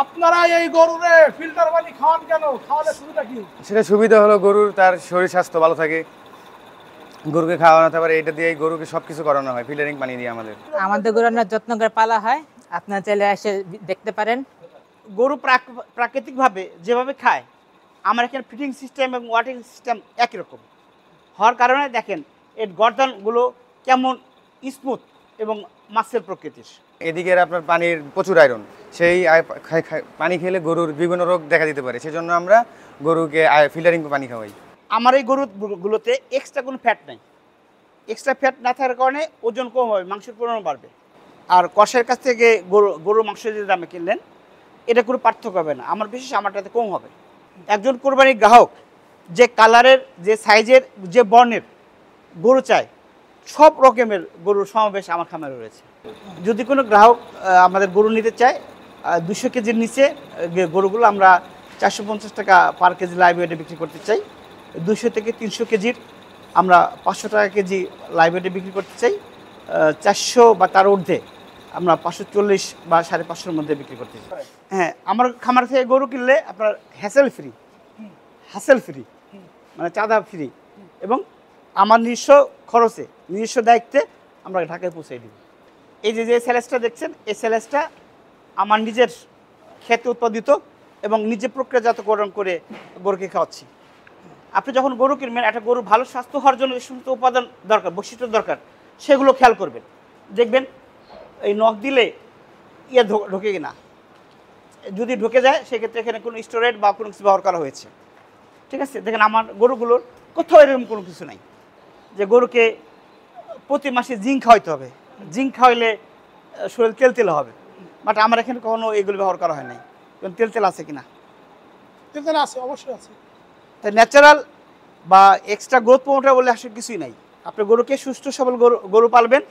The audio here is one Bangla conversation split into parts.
আপনারা এই গরুরে ফিল্টার পানি খাওয়ান কেন? খাওয়ালে সুবিধা কি? সেটা সুবিধা হলো গরুর তার শরীর স্বাস্থ্য ভালো থাকে, গরুকে খাওয়ানো, তারপরে এটা দিয়ে গরুকে সবকিছু করানো হয় ফিল্টারিং পানি দিয়ে। আমাদের গরুর যত্ন করে পালা হয়, আপনারা চাইলে এসে দেখতে পারেন। গরু প্রাকৃতিকভাবে যেভাবে খায়, আমার এখানে ফিটিং সিস্টেম এবং ওয়াটারিং সিস্টেম একই রকম হওয়ার কারণে দেখেন এর গর্দনগুলো কেমন স্মুথ এবং মাসেল প্রকৃতির। এদিকে আপনার পানির প্রচুর আয়রন, সেই পানি খেলে গরুর বিভিন্ন রোগ দেখা দিতে পারে, সেজন্য আমরা গরুকে ফিল্টারিং পানি খাওয়াই। আমার এই গরুগুলোতে এক্সট্রা কোনো ফ্যাট নাই। এক্সট্রা ফ্যাট না থাকার কারণে ওজন কম হবে, মাংসের পরিমাণ বাড়বে। আর কষাইয়ের কাছ থেকে গরুর মাংস যে দামে কিনলেন, এটা কোনো পার্থক্য হবে না, আমার বিশেষ আমারটাতে কম হবে। একজন কোরবানির গ্রাহক যে কালারের, যে সাইজের, যে বর্ণের গরু চায়, সব রকমের গরুর সমাবেশ আমার খামারে রয়েছে। যদি কোনো গ্রাহক আমাদের গরু নিতে চায়, 200 কেজির নিচে গরুগুলো আমরা 450 টাকা পার কেজি লাইভ ওয়েটে বিক্রি করতে চাই। 200 থেকে 300 কেজির আমরা 500 টাকা কেজি লাইভ ওয়েটে বিক্রি করতে চাই। 400 বা তার ঊর্ধ্বে আমরা 540 বা 550-এর মধ্যে বিক্রি করতে চাই। হ্যাঁ, আমার খামার থেকে গরু কিনলে আপনার হ্যাসেল ফ্রি, মানে চাঁদা ফ্রি, এবং আমার নিজস্ব খরচে, নিজস্ব দায়িত্বে আমরা ঢাকায় পৌঁছে দিই। এই যে স্যালেসটা দেখছেন, এই স্যালেসটা আমার নিজের ক্ষেতে উৎপাদিত এবং নিজে প্রক্রিয়াজাতকরণ করে গরুকে খাওয়াচ্ছি। আপনি যখন গরু কিনবেন, একটা গরু ভালো স্বাস্থ্য হওয়ার জন্য যে সমস্ত উপাদান দরকার, বৈশিষ্ট্য দরকার, সেগুলো খেয়াল করবেন। দেখবেন এই নখ দিলে ঢোকে কিনা, যদি ঢুকে যায় সেক্ষেত্রে এখানে কোনো স্টেরয়েড বা কোনো কিছু ব্যবহার করা হয়েছে। ঠিক আছে, দেখেন আমার গরুগুলোর কোথাও এরকম কোনো কিছু নাই যে গরুকে প্রতি মাসে জিঙ্ক খাওয়াইতে হবে, জিঙ্ক খাওয়াইলে শরীর তেল হবে, বাট আমার এখানে কখনো এগুলো ব্যবহার করা হয় নাই। কারণ তেল আছে কিনা? তেল আছে, অবশ্যই আছে। তাই ন্যাচারাল বা এক্সট্রা গ্রোথ প্রমোটার বলে আসলে কিছুই নাই। আপনি গরুকে সুস্থ সবল গরু পালবেন,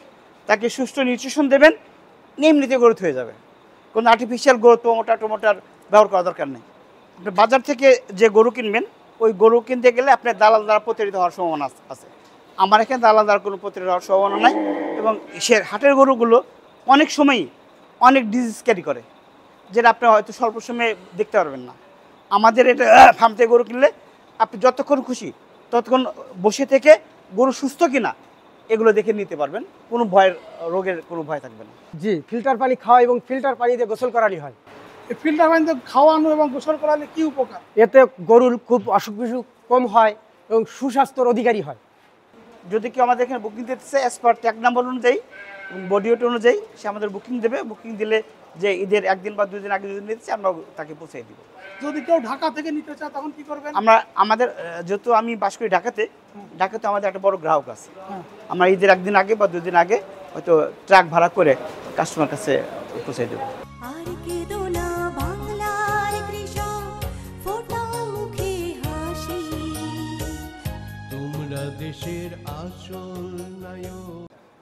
তাকে সুস্থ নিউট্রিশন দেবেন, এমনিতে গ্রোথ হয়ে যাবে। কোনো আর্টিফিশিয়াল গ্রোথ প্রমোটার ব্যবহার করা দরকার নেই। আপনি বাজার থেকে যে গরু কিনবেন, ওই গরু কিনতে গেলে আপনার দালাল দ্বারা প্রতারিত হওয়ার সম্ভাবনা আছে। আমার এখানে দালাল দ্বারা কোনো প্রতারিত হওয়ার সম্ভাবনা নাই। এবং সে হাটের গরুগুলো অনেক সময়ই অনেক ডিজিজ ক্যারি করে, যেটা আপনি হয়তো স্বল্প সময়ে দেখতে পারবেন না। আমাদের এটা ফার্ম থেকে গরু কিনলে আপনি যতক্ষণ খুশি ততক্ষণ বসে থেকে গরু সুস্থ কিনা এগুলো দেখে নিতে পারবেন, কোনো রোগের কোনো ভয় থাকবে না। জি, ফিল্টার পানি খাওয়া এবং ফিল্টার পানি দিয়ে গোসল করানি হয়। এই ফিল্টার পানিতে খাওয়ানো এবং গোসল করালে কি উপকার? এতে গরুর খুব অসুখ বিসুখ কম হয় এবং সুস্বাস্থ্যের অধিকারী হয়। যদি কেউ আমাদের এখানে বুকিং দিতে চায়, অ্যাজ পার ট্যাগ নাম্বার অনুযায়ী এবং বডি ওয়েট অনুযায়ী সে আমাদের বুকিং দেবে। বুকিং দিলে যে ঈদের 1 দিন বা 2 দিন আগে যদি নিতে চাই, আমরা তাকে পৌঁছে দিব। যদি কেউ ঢাকা থেকে নিতে চায় তখন কি করবেন? আমাদের যেহেতু আমি বাস করি ঢাকাতে আমাদের একটা বড় গ্রাহক আছে। আমরা ঈদের 1 দিন আগে বা 2 দিন আগে হয়তো ট্রাক ভাড়া করে কাস্টমার কাছে পৌঁছে দেবো।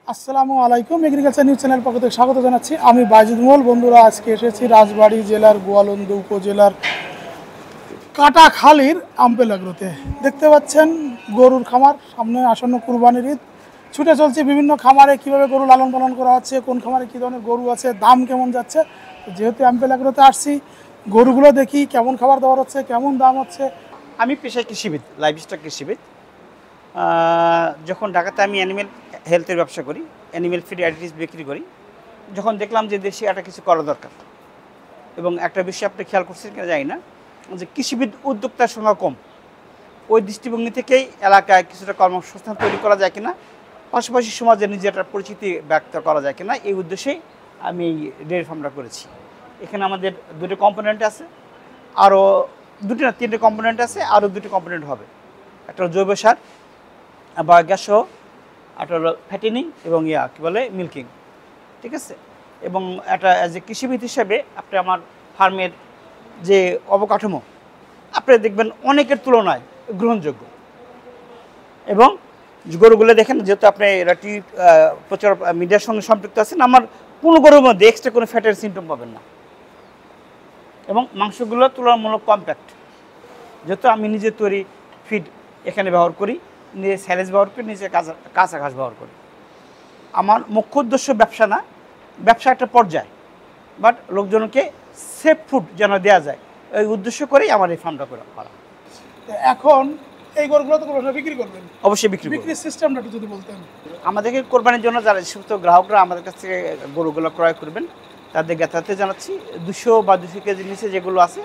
আসসালামু আলাইকুম, এগ্রিকালচার নিউজ চ্যানেল পক্ষ থেকে স্বাগত জানাচ্ছি। আমি বাইজুদ মোল। বন্ধুরা, আজকে এসেছি রাজবাড়ী জেলার গোয়ালন্দ উপজেলার কাটাখালীর আম্পেল এগ্রোতে। দেখতে পাচ্ছেন গরুর খামার, সামনে আসন্ন কুরবানির ঈদ ছুটে চলছে। বিভিন্ন খামারে কিভাবে গরু লালন পালন করা হচ্ছে, কোন খামারে কী ধরনের গরু আছে, দাম কেমন যাচ্ছে। যেহেতু আম্পেল এগ্রোতে আসছি, গরুগুলো দেখি কেমন খাবার দেওয়া হচ্ছে, কেমন দাম হচ্ছে। আমি পেশায় কৃষিবিদ, লাইভ স্টক কৃষিবিদ। যখন ঢাকাতে আমি অ্যানিমেল হেলথের ব্যবসা করি, অ্যানিমেল ফিড অ্যাডিটিভস বিক্রি করি, যখন দেখলাম যে দেশে একটা কিছু করা দরকার, এবং একটা বিষয় আপনি খেয়াল করছেন কিনা জানি না, যে কৃষিবিদ উদ্যোক্তার সংখ্যা কম, ওই দৃষ্টিভঙ্গি থেকেই এলাকায় কিছুটা কর্মসংস্থান তৈরি করা যায় কিনা, পাশাপাশি সমাজে নিজের একটা পরিচিতি ব্যক্ত করা যায় কিনা, এই উদ্দেশ্যেই আমি এই ডেয়ারি ফার্মটা করেছি। এখানে আমাদের 2টি কম্পোনেন্ট আছে, আরও 2টি না 3টে কম্পোনেন্ট আছে, আরও 2টি কম্পোনেন্ট হবে। একটা হলো জৈব সার, বায়োগ্যাস সহ, একটা হলো ফ্যাটেনিং এবং কী বলে মিল্কিং। ঠিক আছে, এবং একটা অ্যাজ এ কৃষিবিদ হিসেবে আপনি আমার ফার্মের যে অবকাঠামো আপনি দেখবেন অনেকের তুলনায় গ্রহণযোগ্য। এবং গরুগুলো দেখেন, যেহেতু আপনি এরা প্রচার মিডিয়ার সঙ্গে সম্পৃক্ত আছেন, আমার কোনো গরুর মধ্যে এক্সট্রা কোনো ফ্যাটের সিমটম পাবেন না। এবং মাংসগুলো তুলনামূলক কম্প্যাক্ট, যেহেতু আমি নিজে তৈরি ফিড এখানে ব্যবহার করি, নিজে স্যালেজ ব্যবহার করি, নিজে কাঁচা ঘাস ব্যবহার করি। আমার মুখ্য উদ্দেশ্য ব্যবসা না, ব্যবসা একটা পর্যায়, বাট লোকজনকে সেফ ফুড যেন দেওয়া যায়, এই উদ্দেশ্য করেই আমার এই ফার্মটা করা। তো এখন এই গরুগুলো তো কোরবানি বিক্রি করবেন, অবশ্যই বিক্রি করব। বিক্রির সিস্টেমটা একটু যদি বলতেন। আমাদেরকে কোরবানির জন্য যারা সমস্ত গ্রাহকরা আমাদের কাছ থেকে গরুগুলো ক্রয় করবেন তাদের জ্ঞাতার্থে জানাচ্ছি 200 বা 200 কেজির নিচে যেগুলো আছে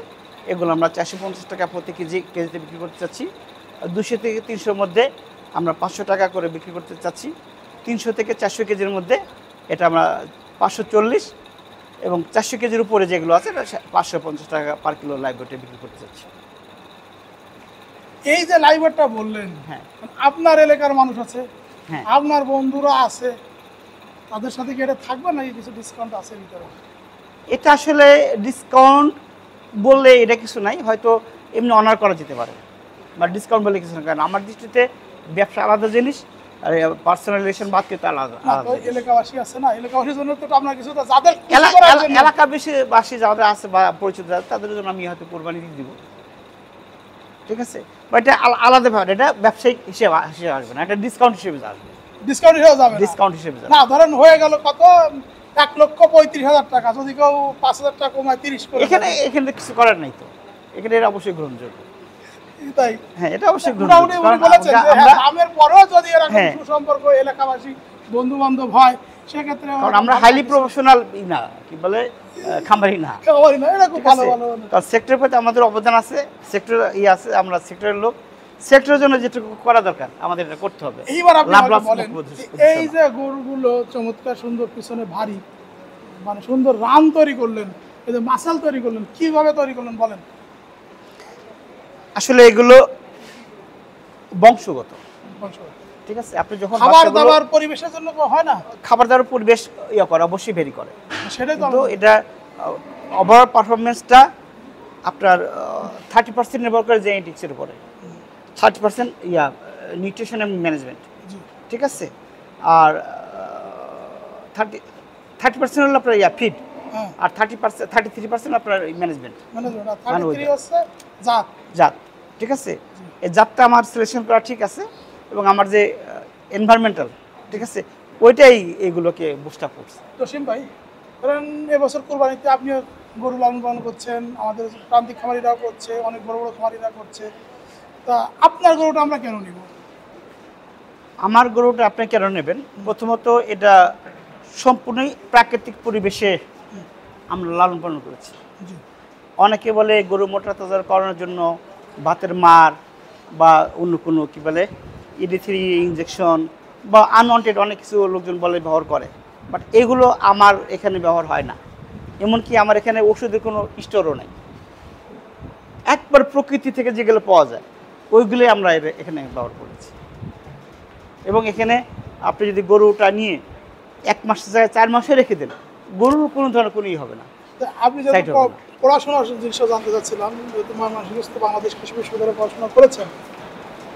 এগুলো আমরা 450 টাকা প্রতি কেজিতে বিক্রি করতে চাচ্ছি। 200 থেকে 300-র মধ্যে আমরা 500 টাকা করে বিক্রি করতে চাচ্ছি। 300 থেকে 400 কেজির মধ্যে এটা আমরা 540, এবং 400 কেজির উপরে যেগুলো আছে 550 টাকা পার কিলো লাইভ ওয়েটে বিক্রি করতে চাচ্ছি। এই যে লাইভারটা বললেন, হ্যাঁ আপনার এলাকার মানুষ আছে, হ্যাঁ আপনার বন্ধুরা আছে, তাদের সাথে কি এটা থাকবে নাকি কিছু ডিসকাউন্ট আছে ভিতরে? এটা আসলে ডিসকাউন্ট বললে এটা কিছু নাই, হয়তো এমনি অনার করা যেতে পারে, বা ডিসকাউন্ট বলে কিছু না। কারণ আমার দৃষ্টিতে ব্যবসা আলাদা জিনিস আর পার্সোনাল রিলেশন বাদ কিন্তু আলাদা না, তো জিনিস। এলাকাবাসী আছে না, এলাকাবাসীর জন্য তো আপনার কিছু তো যাদের খুশি করার জন্য- এলাকা বাসী যারা আছে বা পরিচিত যারা, তাদের জন্য আমি হয়তো কোরবানি দিয়ে দিব, ঠিক আছে। বা এটা আলাদা ব্যাপার, এটা ব্যবসায়িক হিসেবে আসবে না, এটা ডিসকাউন্ট হিসেবে আসবে, ডিসকাউন্ট হিসেবে যাবে না। ডিসকাউন্ট হিসেবে যাবে। না, ধরেন হয়ে গেল কত 1,35,000 টাকা, যদি কেউ 5,000 টাকা কমায় 30 করে এখানে কিছু করার নাই তো, এখানে এটা অবশ্যই গ্রহণযোগ্য। দেয়, তাই হ্যাঁ, এটা অবশ্যই মোটামুটি গ্রহণযোগ্য। উনি কারণ বলেছেন যে আমরা হ্যাঁ, দামের পরেও যদি এরকম হ্যাঁ। সুসম্পর্ক এলাকাবাসী বন্ধু বান্ধব হয় সেক্ষেত্রে কারণ আমরা হাইলি প্রফেশনাল না, কি বলে খামারি না, একেবারেই না, এটা খুব ভালো ভালো কারণ সেক্টরের প্রতি আমাদের অবদান আছে, সেক্টর আছে, আমরা সেক্টরের লোক, সেক্টরের জন্য যেটুকু করা দরকার আমাদের এটা করতে হবে। এইবার আপনি লাভ আমাকে লস বলেন, এই যে গরুগুলো চমৎকার সুন্দর পিছনে ভারী, মানে সুন্দর রান তৈরি করলেন, এই যে মাসাল তৈরি করলেন, কিভাবে তৈরি করলেন বলেন? আসলে এগুলো বংশগত, ঠিক আছে। আপনি যখন খাবার বাচ্চাগুলো- দাবার পরিবেশের জন্য হয় না, খাবার দাবার পরিবেশ করে অবশ্যই ভেরি করে, সেটাই তো কিন্তু এটা ওভারঅল পারফরমেন্সটা আপনার 30% নির্ভর করে জেনেটিক্সের উপরে, 30% নিউট্রিশন এবং ম্যানেজমেন্ট, জি। ঠিক আছে। আর 30% হলো আপনার ফিড, হ্যাঁ, আর 33% আপনার ম্যানেজমেন্ট, মানে মানে 33 হচ্ছে জাত। জাত, ঠিক আছে। এই জাতটা আমার সিলেকশন করা ঠিক আছে, এবং আমার যে এনভায়রনমেন্টাল, ঠিক আছে, ওইটাই এগুলোকে বুস্ট আপ করছে। জসিম ভাই, ধরেন এবছর কোরবানিতে আপনিও গরু লালন পালন করছেন, আমাদের প্রান্তিক খামারিরাও করছে, অনেক বড় বড় খামারিরা করছে, তা আপনার গরুটা আমরা কেন নিব? আমার গরুটা আপনি কেন নেবেন? প্রথমত এটা সম্পূর্ণই প্রাকৃতিক পরিবেশে আমরা লালন পালন করেছি। জি। অনেকে বলে গরু মোটা তাজা করানোর জন্য ভাতের মার বা অন্য কোনো কি বলে ED3 ইনজেকশন বা আনওয়ান্টেড অনেক কিছু লোকজন বলে ব্যবহার করে, বাট এগুলো আমার এখানে ব্যবহার হয় না। এমনকি আমার এখানে ওষুধের কোনো স্টোরও নেই, একবার প্রকৃতি থেকে যেগুলো পাওয়া যায় ওইগুলোই আমরা এখানে ব্যবহার করেছি। এবং এখানে আপনি যদি গরুটা নিয়ে 1 মাসের জায়গায় 4 মাসে রেখে দেন, গরুর কোনো ধরনের কোনোই হবে না। তা আপনি Side যেহেতু হবে না। পড়াশোনার জিনিসটা জানতে চাচ্ছিলাম, যেহেতু ময়মনসিংহ বাংলাদেশ কৃষি বিশ্ববিদ্যালয়ে পড়াশোনা করেছেন,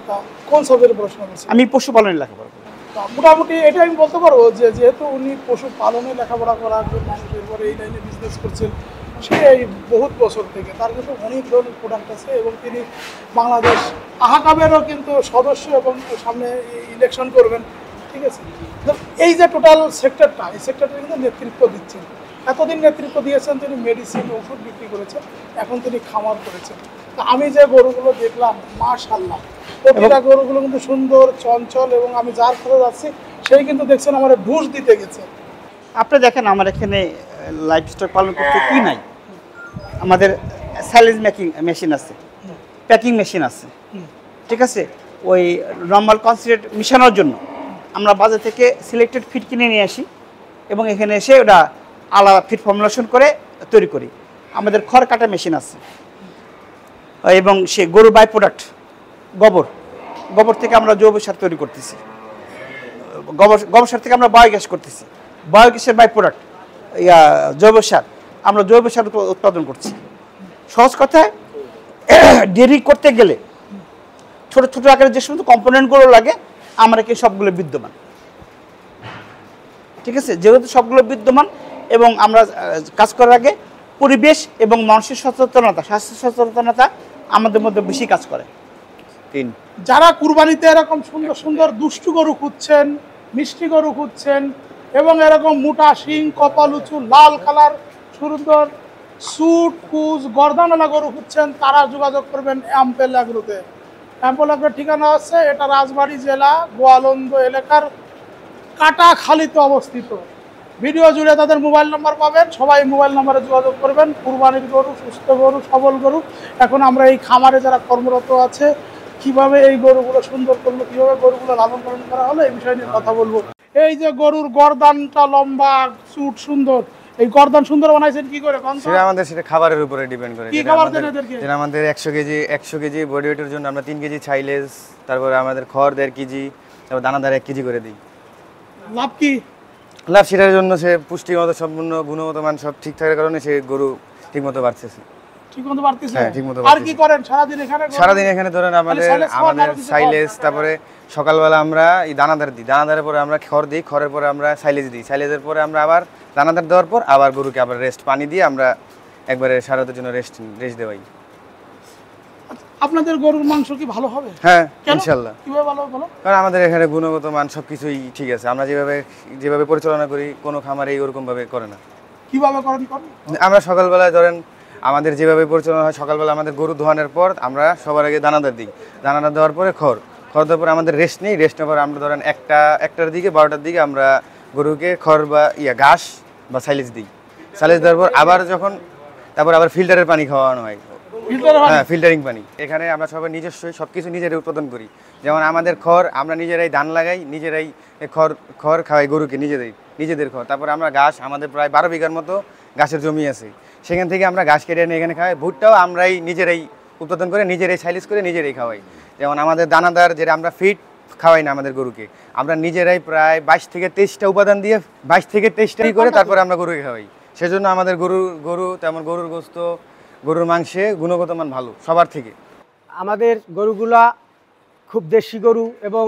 তা কোন সাবজেক্টে পড়াশোনা করেছেন? আমি পশুপালনের লেখাপড়া করি। তা মোটামুটি এটা আমি বলতে পারবো যে যেহেতু উনি পশু পালনে লেখাপড়া করার জন্য মানুষের পরে এই লাইনে বিজনেস করছেন সেই বহুত বছর থেকে, তার কিন্তু অনেক ধরনের প্রোডাক্ট আছে, এবং তিনি বাংলাদেশ আহাকাবেরও কিন্তু সদস্য, এবং সামনে ইলেকশন করবেন, ঠিক আছে। তো এই যে টোটাল সেক্টরটা, এই সেক্টরটা কিন্তু নেতৃত্ব দিচ্ছেন, এতদিন নেতৃত্ব দিয়েছেন, তিনি মেডিসিন ওষুধ বিক্রি করেছেন, এখন তিনি খামার করেছেন। তা আমি যে গরুগুলো দেখলাম, মাশাআল্লাহ, প্রতিটা গরুগুলো কিন্তু সুন্দর চঞ্চল, এবং আমি যার কাছে যাচ্ছি সেই কিন্তু দেখছেন আমার ঢুস দিতে গেছে। আপনি দেখেন আমার এখানে লাইভ স্টক পালন করতে কি নাই, আমাদের সাইলেজ মেকিং মেশিন আছে, প্যাকিং মেশিন আছে, ঠিক আছে। ওই নর্মাল কনসেন্ট্রেট মিশানোর জন্য আমরা বাজার থেকে সিলেক্টেড ফিড কিনে নিয়ে আসি, এবং এখানে এসে ওটা আলাদা ফিড ফর্মুলেশন করে তৈরি করি। আমাদের খড় কাটা মেশিন আছে, এবং সে গরু বাই প্রোডাক্ট গোবর থেকে আমরা জৈব সার তৈরি করতেছি, গোবর সার থেকে আমরা বায়োগ্যাস করতেছি, বায়োগ্যাসের বাই প্রোডাক্ট জৈব সার, আমরা জৈব সার উৎপাদন করছি। সহজ কথায় ডেয়ারি করতে গেলে ছোট ছোট আকারের যে সমস্ত কম্পোনেন্টগুলো লাগে আমার এখানে সবগুলো বিদ্যমান, ঠিক আছে। যেহেতু সবগুলো বিদ্যমান, এবং আমরা কাজ করার আগে পরিবেশ এবং মানুষের সচেতনতা, স্বাস্থ্য সচেতনতা আমাদের মধ্যে বেশি কাজ করে। 3 যারা কুরবানিতে এরকম সুন্দর সুন্দর দুষ্টু গরু খুঁজছেন, মিষ্টি গরু খুঁজছেন, এবং এরকম মোটা শিং, কপাল উঁচু, লাল কালার, সুন্দর সুট কুজ গর্দানওয়ালা গরু খুঁজছেন তারা যোগাযোগ করবেন অ্যাম্পেল অ্যাগ্রোতে। অ্যাম্পেল অ্যাগ্রোর ঠিকানা আছে, এটা রাজবাড়ী জেলা গোয়ালন্দ এলাকার কাটাখালীতে অবস্থিত। ভিডিও জুড়ে তাদের মোবাইল নাম্বার পাবেন, সবাই মোবাইল নাম্বারে যোগাযোগ করবেন। কুরবানির গরু, সুস্থ গরু, সবল গরু। এখন আমরা এই খামারে যারা কর্মরত আছে কিভাবে এই গরুগুলো সুন্দর করলো, কিভাবে গরুগুলো লালন পালন করা হলো এই বিষয় নিয়ে কথা বলবো। এই যে গরুর গর্দানটা লম্বা, চুট সুন্দর, এই গর্দান সুন্দর বানাইছেন কি করে? সেটা খাবারের উপরে ডিপেন্ড করে। কি খাবার দেন এদেরকে? যেটা আমাদের 100 কেজি বডি ওয়েটের জন্য আমরা 3 কেজি ছাইলেজ, তারপরে আমাদের খড় 1.5 কেজি, তারপর দানাদার 1 কেজি করে দিই। লাভ কি? লাভ সেটার জন্য সে পুষ্টিগত সম্পূর্ণ গুণগত মান সব ঠিক থাকার কারণে সে গরু ঠিকমতো বাড়তেছে। ঠিকমতো বাড়তেছে? হ্যাঁ, ঠিকমতো আর বাড়তেছে। কি করেন সারাদিন এখানে? সারাদিন এখানে ধরেন আমাদের সাইলেজ, তারপরে সকালবেলা আমরা এই দানাদার দিই, দানাদারের পরে আমরা খড় দিই, খড়ের পরে আমরা সাইলেজ দিই, সাইলেজের পরে আমরা আবার দানাদার দেওয়ার পর আবার গরুকে আবার রেস্ট পানি দিয়ে আমরা একবারে সারাতের জন্য রেস্ট দেওয়াই। আপনাদের গরুর মাংস কি ভালো হবে? হ্যাঁ, কেন? ইনশাল্লাহ। কিভাবে ভালো ভালো? কারণ আমাদের এখানে গুণগত মান সবকিছুই ঠিক আছে। আমরা যেভাবে পরিচালনা করি কোনো খামারে ওরকম ভাবে করে না। কিভাবে করেন? আমরা সকালবেলায় ধরেন আমাদের যেভাবে পরিচালনা হয়, সকালবেলা আমাদের গরু ধোয়ানোর পর আমরা সবার আগে দানাদার দিই, দানাদার দেওয়ার পরে খড় দেওয়ার পরে আমাদের রেস্ট নেই, রেস্ট নেওয়ার পরে আমরা ধরেন 1টার দিকে 12টার দিকে আমরা গরুকে খড় বা ঘাস বা সাইলেজ দিই। সাইলেজ দেওয়ার পর তারপর আবার ফিল্টারের পানি খাওয়ানো হয়। হ্যাঁ, ফিল্টারিং পানি। এখানে আমরা সবাই নিজস্বই সবকিছু নিজেরাই উৎপাদন করি। যেমন আমাদের খড় আমরা নিজেরাই ধান লাগাই, নিজেরাই খড় খাওয়াই গরুকে, নিজেদের খড়। তারপর আমরা ঘাস, আমাদের প্রায় 12 বিঘার মতো ঘাসের জমি আছে, সেখান থেকে আমরা ঘাস কেটে এনে এখানে খাওয়াই। ভুট্টাও আমরাই নিজেরাই উৎপাদন করে, নিজেরাই সাইলেজ করে নিজেরাই খাওয়াই। যেমন আমাদের দানাদার যেটা আমরা ফিড খাওয়াই না আমাদের গরুকে, আমরা নিজেরাই প্রায় 22 থেকে 23টা উপাদান দিয়ে 22 থেকে 23টা করে তারপরে আমরা গরুকে খাওয়াই। সেজন্য আমাদের গরু তেমন গরুর গোস্ত, গরুর মাংসে গুণগত মান ভালো সবার থেকে। আমাদের গরুগুলা খুব দেশি গরু এবং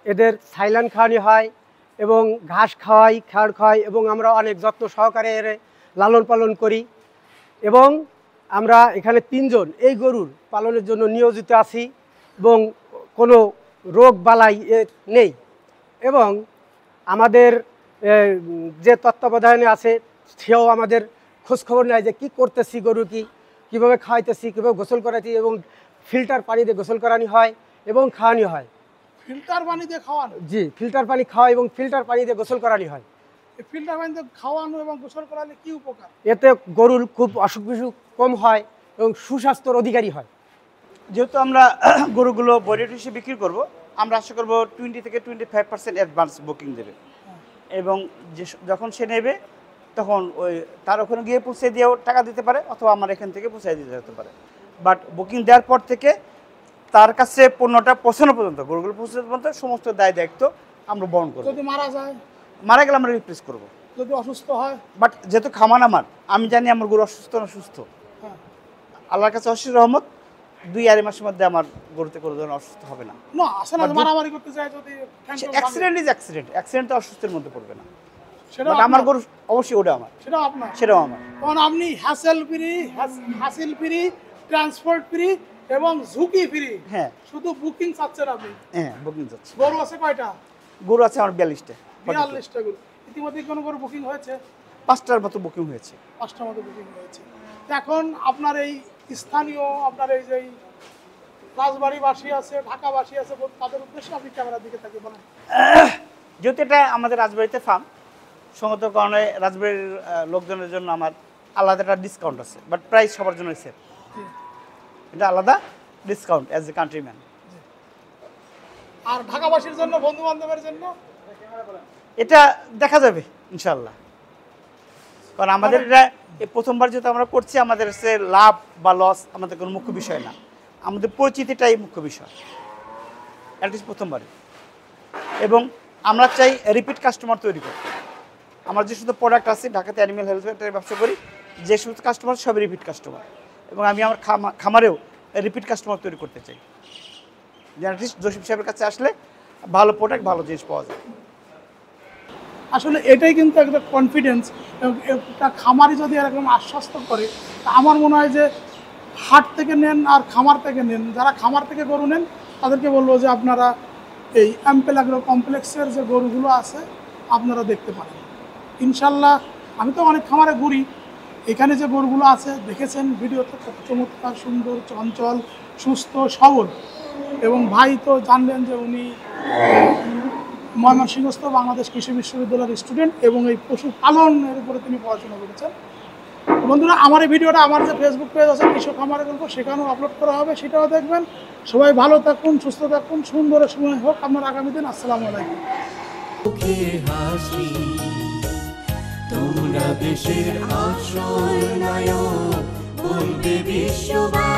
এদের সাইলান খাওয়ানো হয় এবং ঘাস খাওয়াই, খড় খাওয়াই এবং আমরা অনেক যত্ন সহকারে এর লালন পালন করি। এবং আমরা এখানে 3 জন এই গরুর পালনের জন্য নিয়োজিত আছি এবং কোনো রোগ বালাই নেই। এবং আমাদের যে তত্ত্বাবধানে আছে সেও আমাদের খোঁজখবর নেয় যে কী করতেছি, গরু কীভাবে খাওয়াইতেছি, কীভাবে গোসল করাইছি এবং ফিল্টার পানি দিয়ে গোসল করানো হয় এবং খাওয়ানো হয়। ফিল্টার পানি দিয়ে খাওয়ানো? জি, ফিল্টার পানি খাওয়া এবং ফিল্টার পানি দিয়ে গোসল করানো হয়। এই ফিল্টার পানি দিয়ে খাওয়ানো এবং গোসল করালে কি উপকার? এতে গরুর খুব অসুখ বিসুখ কম হয় এবং সুস্বাস্থ্যর অধিকারী হয়। যেহেতু আমরা গরুগুলো বডি হিসেবে বিক্রি করব, আমরা আশা করবো 20 থেকে 25% অ্যাডভান্স বুকিং দেবে। এবং যখন সে নেবে তখন তার ওখানে গিয়ে পৌঁছে দিয়েও টাকা দিতে পারে, অথবা আমার এখান থেকে পৌঁছে দিতে যেতে পারে। বাট বুকিং দেওয়ার পর থেকে তার কাছে পণ্যটা পৌঁছানো পর্যন্ত, গরুগুলো পৌঁছানো পর্যন্ত সমস্ত দায় দায়িত্ব আমরা বহন করব। যদি মারা যায়? মারা গেলে আমরা রিপ্লেস করবো। যদি অসুস্থ হয়? বাট যেহেতু খামান আমার, আমি জানি আমার গরু অসুস্থ না সুস্থ। হ্যাঁ, আল্লাহর কাছে অশেষ রহমত, 2-2.5 মাসের মধ্যে আমার গরুতে কোনো ধরনের অসুস্থ হবে না। না আসলে মারামারি করতে চায় যদি অ্যাক্সিডেন্ট ইজ অ্যাক্সিডেন্ট, অ্যাক্সিডেন্ট তো অসুস্থের মধ্যে পড়বে না। সেটা আমার গরু অবশ্যই ওটা আমার, সেটা আপনার, সেটাও আমার। কারণ আপনি হাসিল ফ্রি, ট্রান্সপোর্ট ফ্রি এবং ঝুঁকি ফ্রি। হ্যাঁ, শুধু বুকিং চাচ্ছেন আপনি। হ্যাঁ, বুকিং যাচ্ছে। গরু আছে কয়টা? গরু আছে আমার 42টা। 42টা গরু। ইতিমধ্যে কোনো গরু বুকিং হয়েছে? 5টার মতো বুকিং হয়েছে। 5টার মতো বুকিং হয়েছে। এখন আপনার এই স্থানীয়, আপনার এই যে রাজবাড়িবাসী আছে, ঢাকাবাসী আছে, তাদের উদ্দেশ্যে আপনি ক্যামেরার দিকে তাকিয়ে বলেন। যেহেতু এটা আমাদের রাজবাড়িতে ফার্ম, সঙ্গত কারণে রাজবাড়ির লোকজনের জন্য আমার আলাদা একটা ডিসকাউন্ট আছে, বাট প্রাইস সবার জন্য সেম। এটা আলাদা ডিসকাউন্ট অ্যাজ এ কান্ট্রিম্যান। আর ঢাকাবাসীর জন্য, বন্ধু বান্ধবের জন্য এটা দেখা যাবে ইনশাল্লাহ। কারণ আমাদের এটা প্রথমবার যেহেতু আমরা করছি, আমাদের সে লাভ বা লস আমাদের কোনো মুখ্য বিষয় না, আমাদের পরিচিতিটাই মুখ্য বিষয়, অ্যাটলিস্ট প্রথমবারে। এবং আমরা চাই রিপিট কাস্টমার তৈরি করতে। আমার যে শুধু প্রোডাক্ট আছে, ঢাকাতে অ্যানিমেল হেলথের ব্যবসা করি, যে সমস্ত কাস্টমার সবই রিপিট কাস্টমার। এবং আমি আমার খামারেও রিপিট কাস্টমার তৈরি করতে চাই, যে অ্যাটলিস্ট জসিম সাহেবের কাছে আসলে ভালো প্রোডাক্ট, ভালো জিনিস পাওয়া যায়। আসলে এটাই কিন্তু একটা কনফিডেন্স। একটা খামারি যদি এরকম আশ্বস্ত করে, তা আমার মনে হয় যে হাট থেকে নেন আর খামার থেকে নেন, যারা খামার থেকে গরু নেন তাদেরকে বলবো যে আপনারা এই অ্যাম্পেল অ্যাগ্রো কমপ্লেক্সের যে গরুগুলো আছে আপনারা দেখতে পারেন। ইনশাল্লাহ আমি তো অনেক খামারে ঘুরি, এখানে যে গরুগুলো আছে দেখেছেন ভিডিওতে, কত চমৎকার, সুন্দর, চঞ্চল, সুস্থ, সবল। এবং ভাই তো জানলেন যে উনি ময়মনসিংহস্থ বাংলাদেশ কৃষি বিশ্ববিদ্যালয়ের স্টুডেন্ট এবং এই পশু পালনের উপরে তিনি পড়াশোনা করেছেন। বন্ধুরা, আমার এই ভিডিওটা আমার যে ফেসবুক পেজ আছে কৃষক খামারের গল্প, সেখানেও আপলোড করা হবে, সেটাও দেখবেন। সবাই ভালো থাকুন, সুস্থ থাকুন, সুন্দর সময় হোক আপনার আগামী দিন। আসসালামু আলাইকুম। তোমরা দেশের আশ্রয় নায়ক, বলবে বিশ্ববাসী।